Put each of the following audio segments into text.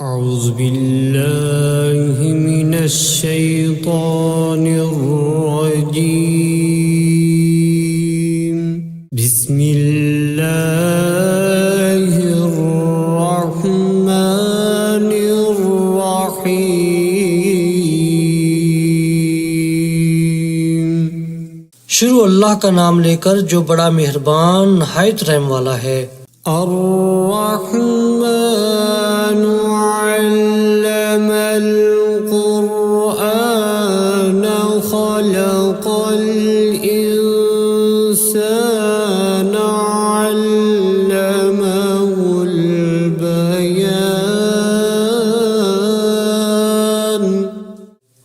أعوذ बिल्लाहि मिनश शैतानिर रजीम बिस्मिल्लाहिर रहमानिर रहीम। शुरू अल्लाह का नाम लेकर जो बड़ा मेहरबान नहायत रहम वाला है। अर्रहमानु अल्लमल कुरआन खलक़ल इंसान अल्लमहुल बयान।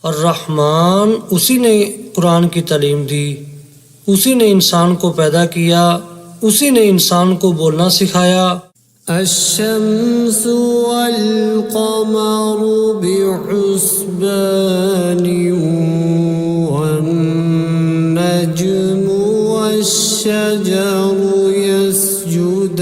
अर्रहमान उसी ने कुरान की तालीम दी, उसी ने इंसान को पैदा किया, उसी ने इंसान को बोलना सिखाया। अश्शम्सु वल क़मरु बिहुस्बानि वन नज्मु वश्शजरु यस्जुदान।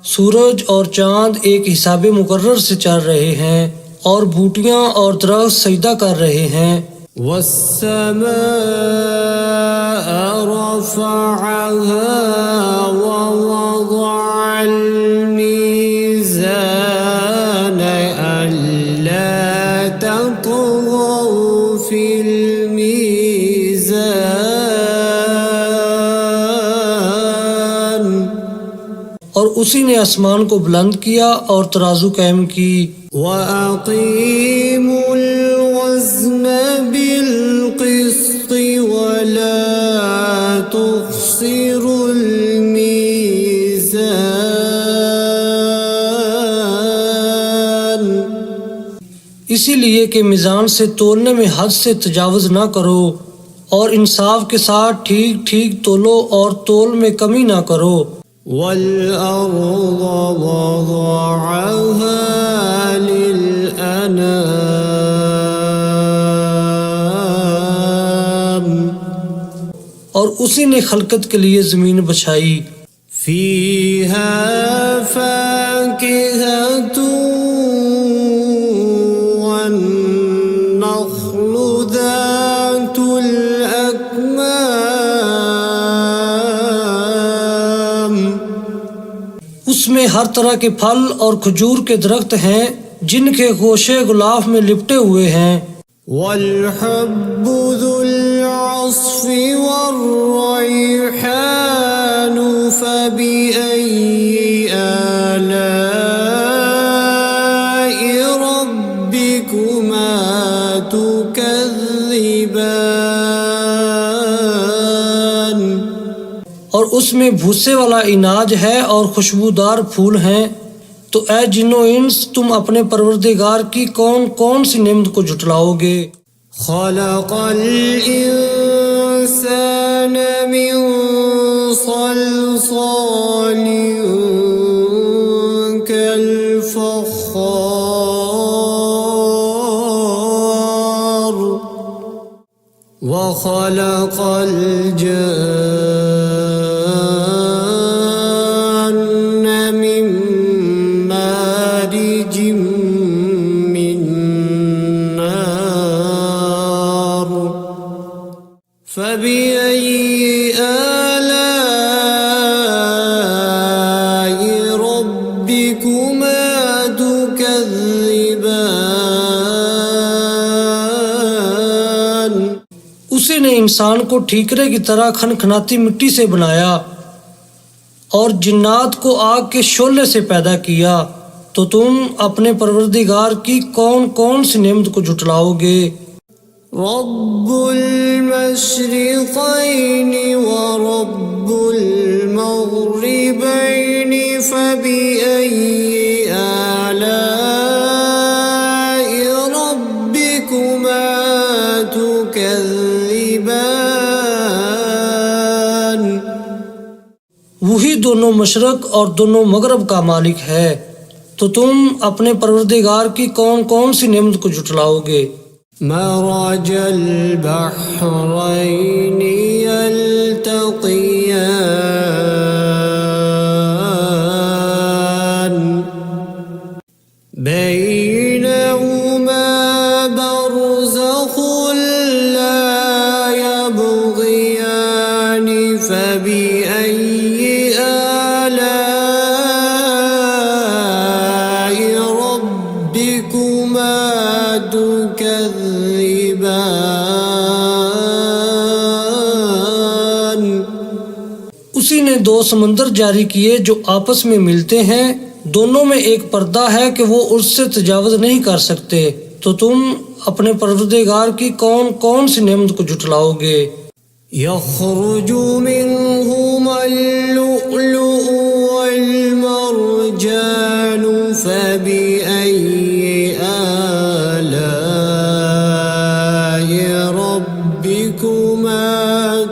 सूरज और चांद एक हिसाबे मुकर्रर से चल रहे हैं और बूटियां और दरख्त सजदा कर रहे हैं। वस्समाअ रफ़अहा ववضعल मीज़ान अल्ला ततग़ौ फ़िल मीज़ान। और उसी ने आसमान को बुलंद किया और तराजू कायम की। वअक़ीमुल वज़्न बिलक़िस्ति वला तुख़्सिरुल मीज़ान। इसीलिए कि मिजान से तोलने में हद से तजावुज़ ना करो और इंसाफ के साथ ठीक ठीक तोलो और तोल में कमी ना करो। वल-अर्ज़ वज़अहा लिल-अनाम। और उसी ने खलकत के लिए जमीन बछाई। फ़ीहा फ़ाकिहतु वन्नख़्लु ज़ातुल अकमाम। उसमें हर तरह के फल और खजूर के दरख्त हैं जिनके गोशे गुलाफ में लिपटे हुए हैं। वल-हब्बु ज़ुल-अस्फ़ि वर्रैहानु फ़बिअय्यि आलाइ रब्बिकुमा तुकज़्ज़िबान। और उसमें भूसे वाला इनाज है और खुशबूदार फूल हैं। तो ऐ जिन्नो इंस, तुम अपने परवरदिगार की कौन कौन सी नेमत को झुटलाओगे। खलक़ल इंसान मिन सल्सालिन कल-फ़ख़्ख़ार व खलक़ल जन्न मिन मारिजिम मिन नार फ़बिअय्यि आलाइ रब्बिकुमा तुकज़्ज़िबान। उसी ने इंसान को ठीकरे की तरह खनखनाती मिट्टी से बनाया और जिन्नात को आग के शोले से पैदा किया। तो तुम अपने परवरदिगार की कौन कौन सी नेमत को झुटलाओगे। रब्बुल मशरिक़ैनि व रब्बुल मग़रिबैनि फ़बिअय्यि आलाइ रब्बिकुमा तुकज़्ज़िबान। वही दोनों मशरक और दोनों मगरब का मालिक है। तो तुम अपने परवरदिगार की कौन कौन सी नेमत को झुटलाओगे। मरजल बहरैनि यल्तक़ियान। दो समंदर जारी किए जो आपस में मिलते हैं, दोनों में एक पर्दा है कि वो उससे तजावुज़ नहीं कर सकते, तो तुम अपने परवरदिगार की कौन कौन सी नेमत को जुटलाओगे। يخرج منهما اللؤلؤ والمرجان فبأي آلاء ربكما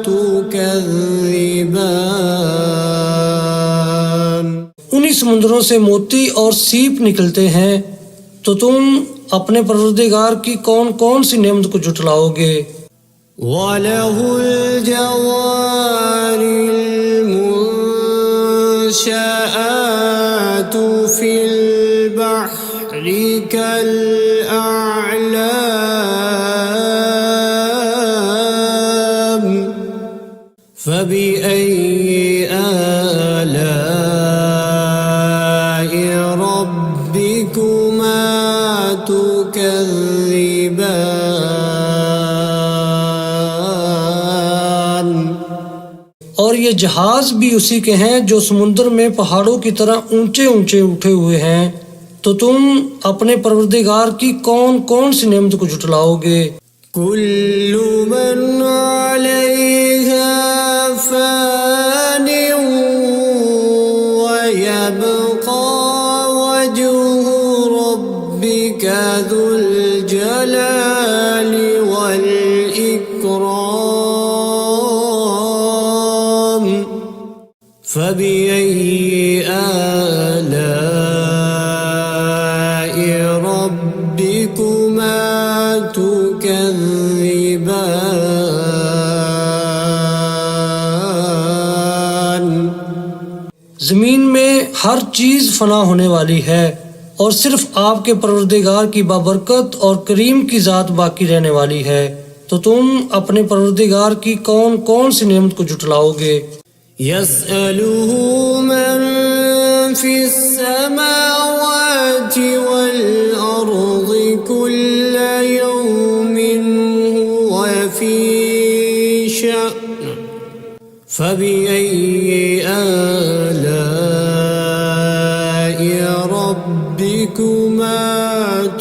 تكذبان। उन्हीं समुद्रों से मोती और सीप निकलते हैं, तो तुम अपने परवरदिगार की कौन कौन सी नेमत को जुटलाओगे। وله الجوار المنشآت في البحر كالأعلام فبأي آلاء ربكما تكذبان। और ये जहाज भी उसी के हैं जो समुद्र में पहाड़ों की तरह ऊंचे ऊंचे उठे हुए हैं, तो तुम अपने परवरदिगार की कौन कौन सी नेमत को जुटलाओगे। كل من عليها فان ويبقى وجه ربك ذو الجلال والإكرام فبأي آلاء ربكما تكذبان। जमीन में हर चीज फना होने वाली है और सिर्फ आपके परवरदिगार की बाबरकत और करीम की जात बाकी रहने वाली है, तो तुम अपने परवरदिगार की कौन कौन सी नेमत को जुटलाओगे। يسأله من في السماوات والأرض كل يوم هو في شأن فبأي آلاء ربكما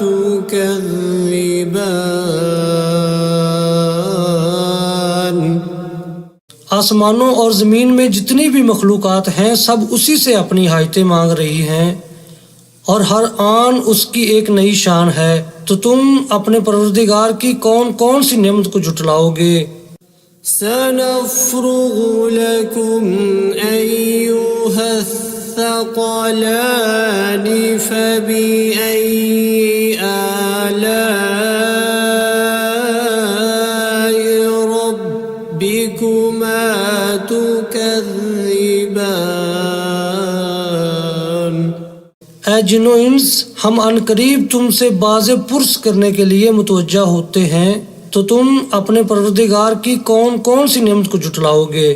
تكذبان। आसमानों और ज़मीन में जितनी भी मखलूक़ात हैं सब उसी से अपनी हाजतें मांग रही हैं और हर आन उसकी एक नई शान है, तो तुम अपने परवरदिगार की कौन कौन सी नेमत को जुटलाओगे। سنفرغ لكم أيها الثقلان فبأي آلاء ربكما تكذبان। ऐ जिन्नो इंस, हम अनकरीब तुमसे बाज़े पुरस करने के लिए मुतवज्जा होते हैं, तो तुम अपने परवरदिगार की कौन कौन सी नेमत को जुटलाओगे।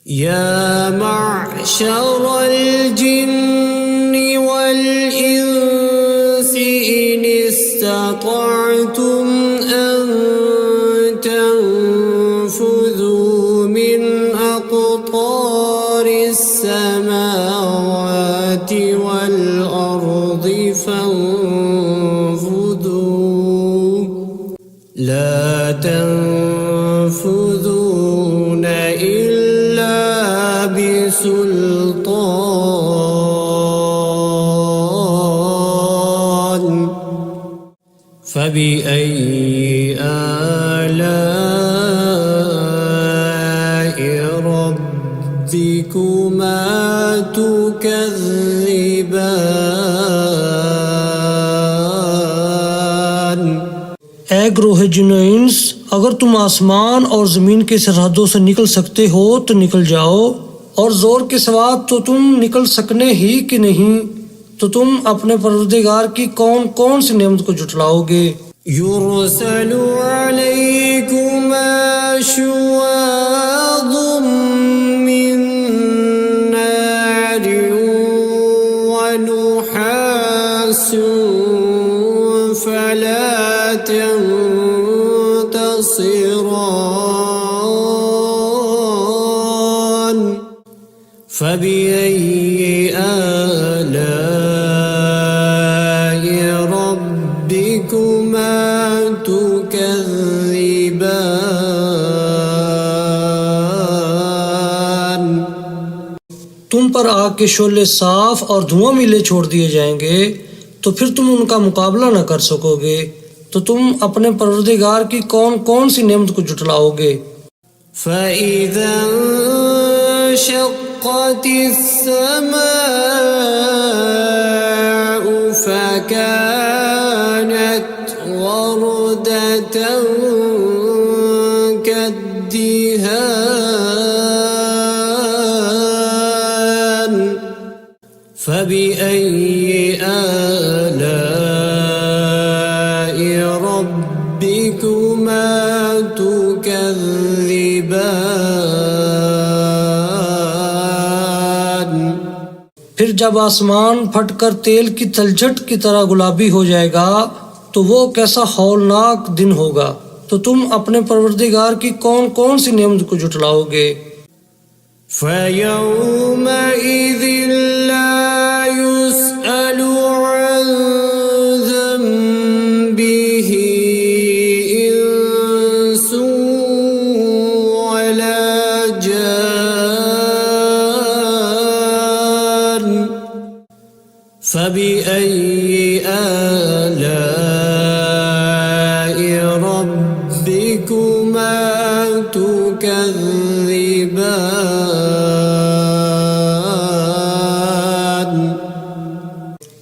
يا معشر الجن والإنس إن استطعتم أن تنفذوا من أقطار السماوات والأرض فانفذوا لا تنفذون إلا بسلطان فبأي آلاء ربكما تكذبان। ऐ ग्रोह जिन्नो इंस, अगर तुम आसमान और ज़मीन के सरहदों से निकल सकते हो तो निकल जाओ, और ज़ोर के सिवा तो तुम निकल सकने ही कि नहीं, तो तुम अपने परवरदिगार की कौन कौन सी नेमत को जुटलाओगे। يرسل عليكما شواظ من نار ونحاس فلا تنتصران فبأي آلاء ربكما تكذبان तुम पर आग के शोले साफ और धुआं मिले छोड़ दिए जाएंगे, तो फिर तुम उनका मुकाबला न कर सकोगे। तो तुम अपने परवरदिगार की कौन कौन सी नेमत को जुटलाओगे। فإذا انشقت السماء فكانت وردة كالدهان فبأي آلاء ربكما تكذبان फिर जब आसमान फटकर तेल की तलछट की तरह गुलाबी हो जाएगा, तो वो कैसा हौलनाक दिन होगा। तो तुम अपने परवरदिगार की कौन कौन सी नेमत को जुटलाओगे। فيومئذ لا يسأل عن ذنبه إنس ولا جان فبأي آلاء ربكما تكذبان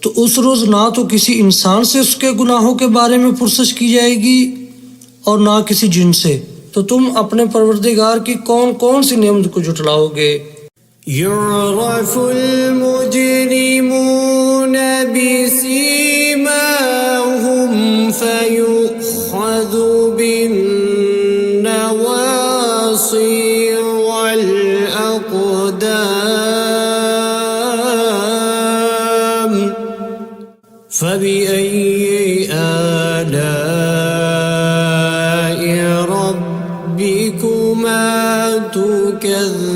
तो उस रोज ना तो किसी इंसान से उसके गुनाहों के बारे में पुरसश की जाएगी और ना किसी जिन से। तो तुम अपने परवरदिगार की कौन कौन सी नेमत को जुटलाओगे। يعرف المجرمون بسيماهم فيؤخذ بالنواصي والأقدام فبأي آلاء ربكما تكذبان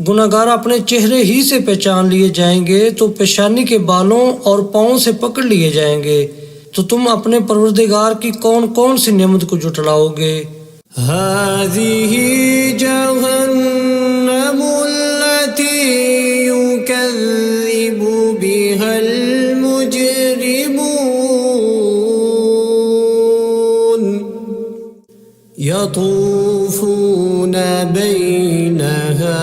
गुनाहगार अपने चेहरे ही से पहचान लिए जाएंगे, तो पेशानी के बालों और पाँव से पकड़ लिए जाएंगे। तो तुम अपने परवरदिगार की कौन कौन सी नेमत को जुटलाओगे। هذه جهنم التي يكذب بها المجرمون يطوفون بينها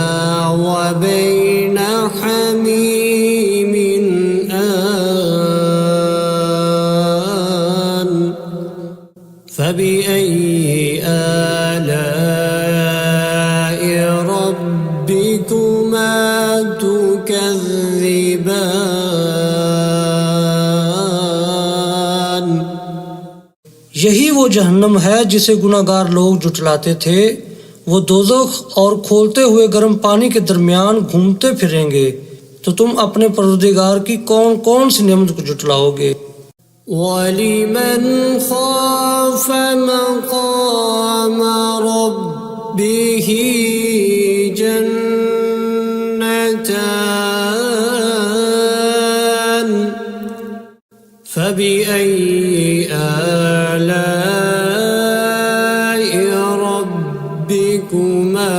وبين حميم آن فبأي آلاء ربكما تكذبان यही वो जहन्नम है जिसे गुनाहगार लोग जुटलाते थे। वो दोज़ख और खोलते हुए गर्म पानी के दरमियान घूमते फिरेंगे। तो तुम अपने परवरदिगार की कौन कौन सी नेमत को जुटलाओगे। ولمن خاف مقام ربه جنتان فبأي آلاء ربكما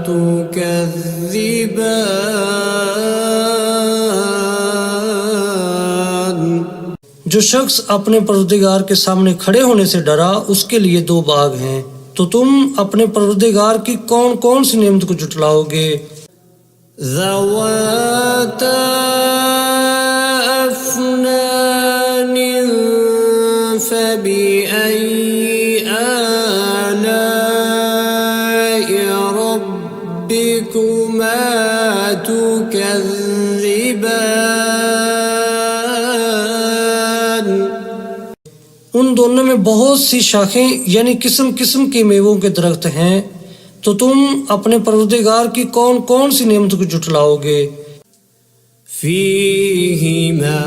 تكذبان जो शख्स अपने परवरदिगार के सामने खड़े होने से डरा, उसके लिए दो बाग हैं। तो तुम अपने परवरदिगार की कौन कौन सी नेमत को जुटलाओगे। ذواتا أفنان فبأي آلاء ربكما تكذبان उन दोनों में बहुत सी शाखें यानी किस्म किस्म के मेवों के दरख्त हैं। तो तुम अपने परवरदिगार की कौन कौन सी नेमत को जुटलाओगे। فيهما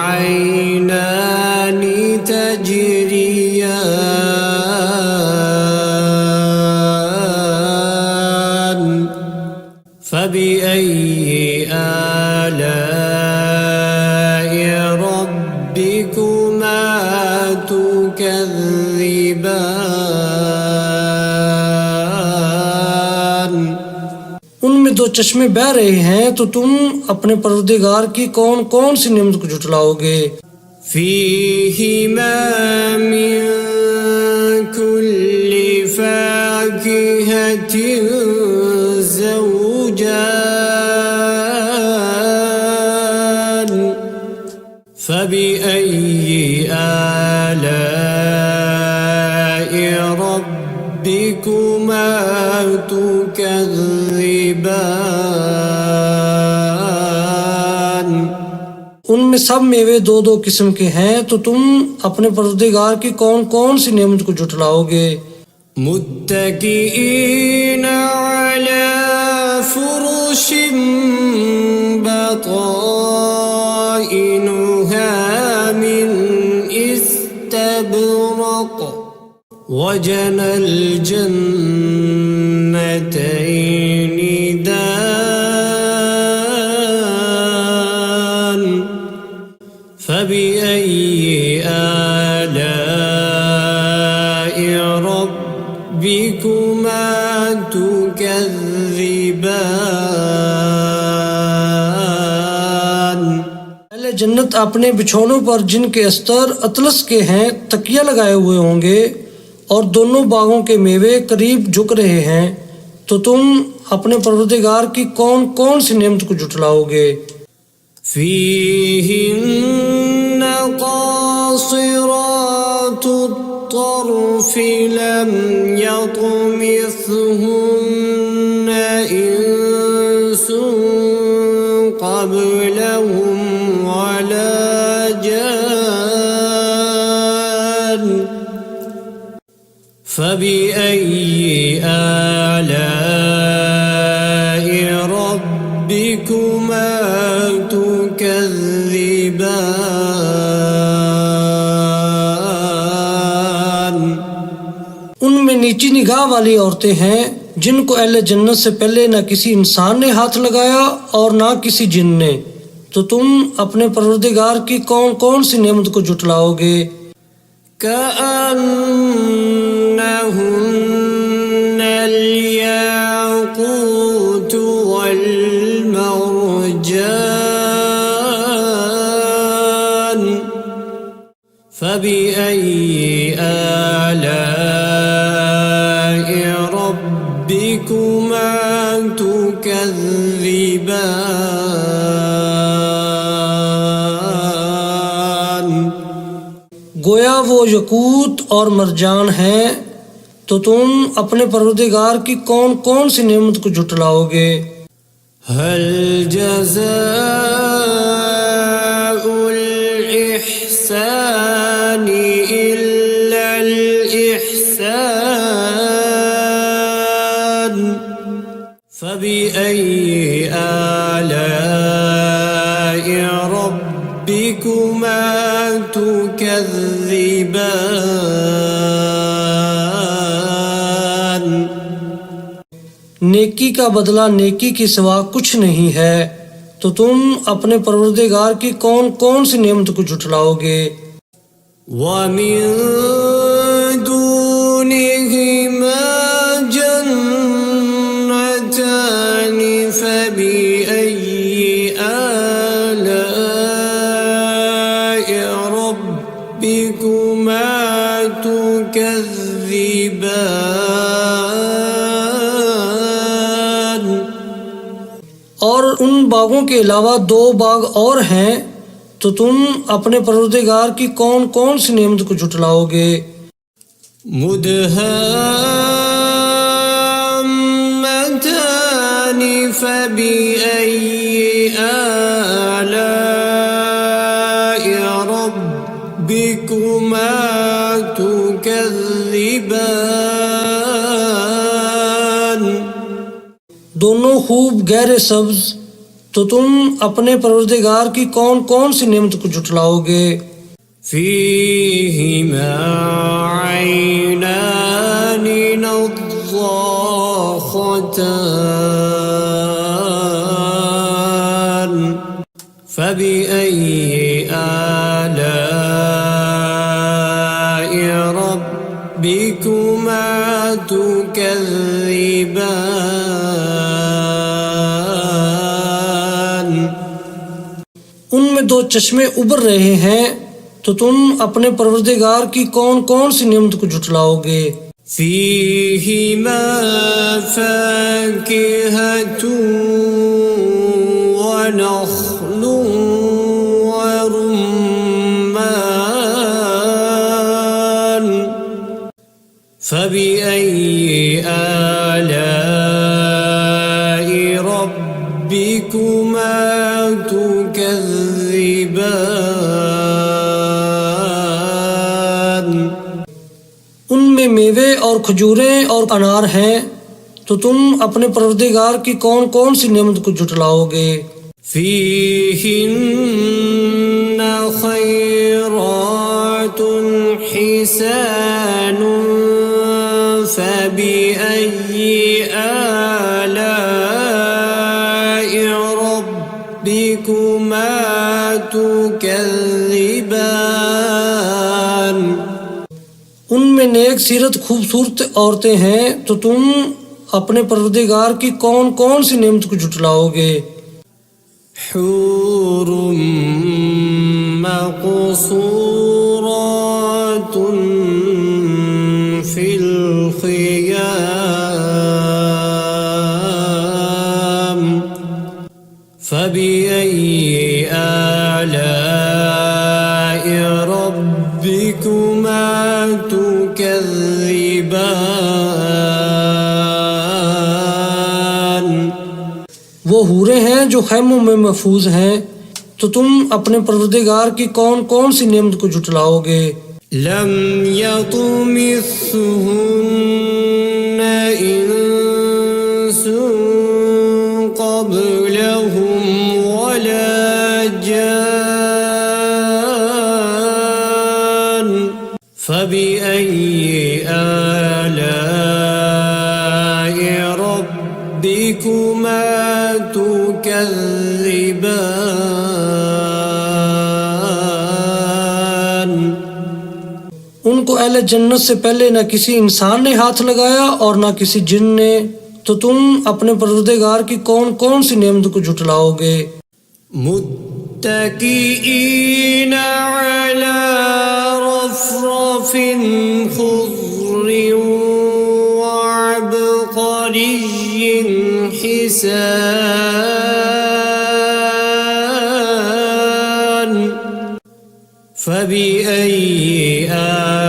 عينان تجريان فبأي آلاء ربكما تكذبان। उनमें दो चश्मे बह रहे हैं, तो तुम अपने परवरदिगार की कौन कौन सी नेमत को झुटलाओगे। فيهما من كل فاكهة زوجان فبأي آلاء ربكما تكذبان। उनमें सब मेवे दो दो किस्म के हैं, तो तुम अपने परवरदिगार की कौन कौन सी नेमत को झुटलाओगे। मुत्तकीईन अला फुरुश बताइनुहा मिन इस्तबरक वजनल जन्नतैनि दान फबिअय्यि आलाइ रब्बिकुमा तुकज़्ज़िबान। पहले जन्नत अपने बिछौनों पर जिनके अस्तर अतलस के हैं तकिया लगाए हुए होंगे और दोनों बागों के मेवे करीब झुक रहे हैं, तो तुम अपने परवरदिगार की कौन कौन सी नेमत को झुटलाओगे। فيهن قاصرات الطرف لم يطمثهن إنس قبلهم ولا جان فبأي آلاء ربكما तुकज़्ज़िबान। उनमें नीची निगाह वाली औरतें हैं जिनको अहले जन्नत से पहले न किसी इंसान ने हाथ लगाया और न किसी जिन ने, तो तुम अपने परवरदिगार की कौन कौन सी नेमत को झुटलाओगे। कअन्नहुन्नल याक़ूत वल मरजान फबिअय्यि आलाइ रब्बिकुमा तुकज़्ज़िबान। गोया वो यकूत और मरजान हैं, तो तुम अपने परवरदिगार की कौन कौन सी नेमत को झुटलाओगे। हल जज़ाउल इहसानी इल्लल इहसान फबिअय्यि आलाइ रब्बिकुमा तुकज़्ज़िबान। नेकी का बदला नेकी के सिवा कुछ नहीं है, तो तुम अपने परवरदिगार की कौन कौन सी नेमत को झुटलाओगे। वमिन दूनिहिमा जन्नतानि फबिअय्यि आलाइ रब्बिकुमा तुकज़्ज़िबान। और उन बागों के अलावा दो बाग और हैं, तो तुम अपने परवरदिगार की कौन कौन सी नेमत को झुटलाओगे। मुदहाम्मतानि फबिअय्यि आलाइ रब्बिकुमा तुकज़्ज़िबान। दोनों खूब गहरे सब्ज, तो तुम अपने परवरदिगार की कौन कौन सी नेमत को झुटलाओगे। फीहिमा ऐनानि नज़्ज़ाख़तान فبأي آلاء ربكما تكذبان उनमें दो चश्मे उबर रहे हैं, तो तुम अपने परवरदिगार की कौन कौन सी नेमत को झुटलाओगे। فيهما فاكهة ونخل ورمان فبأي آلاء ربكما تكذبان उनमें मेवे और खजूरें और अनार हैं, तो तुम अपने परवरदिगार की कौन कौन सी नेमत को झुटलाओगे। فيهن خيرات حسان فبأي آلاء ربكما تكذبان उनमें नेक सीरत खूबसूरत औरतें हैं, तो तुम अपने परवरदिगार की कौन कौन सी नेमत को झुटलाओगे। حور مقصورات في الخيام فبأي آلاء ربكما تكذبان वो हूरें हैं जो खैमों में महफूज हैं, तो तुम अपने परवरदिगार की कौन कौन सी नेमत को झुटलाओगे। لم يطمثهن إنس قبلهم ولا جان فبأي آلاء ربكما تكذبان उनको अहले जन्नत से पहले न किसी इंसान ने हाथ लगाया और न किसी जिन ने, तो तुम अपने परवरदिगार की कौन कौन सी नेमत को झुटलाओगे। متكئين على رفرف خضر وعبقري حسان فبأي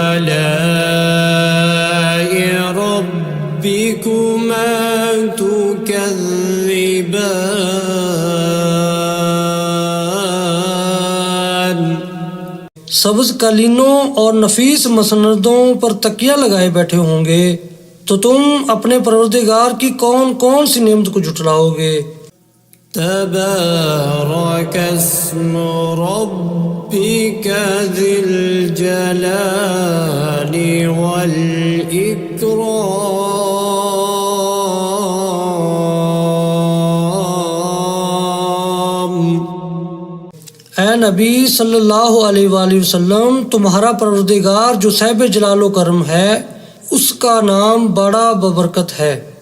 آلاء ربكما تكذبان सब्ज कालीनों और नफीस मसनदों पर तकिया लगाए बैठे होंगे, तो तुम अपने परवरदिगार की कौन कौन सी नेमत को झुटलाओगे। تبارك اسم ربك ذي الجلال والإكرام ऐ नबी सल्लल्लाहु अलैहि वसल्लम, तुम्हारा परवरदिगार जो साहिब जलालो करम है, उसका नाम बड़ा बबरकत है।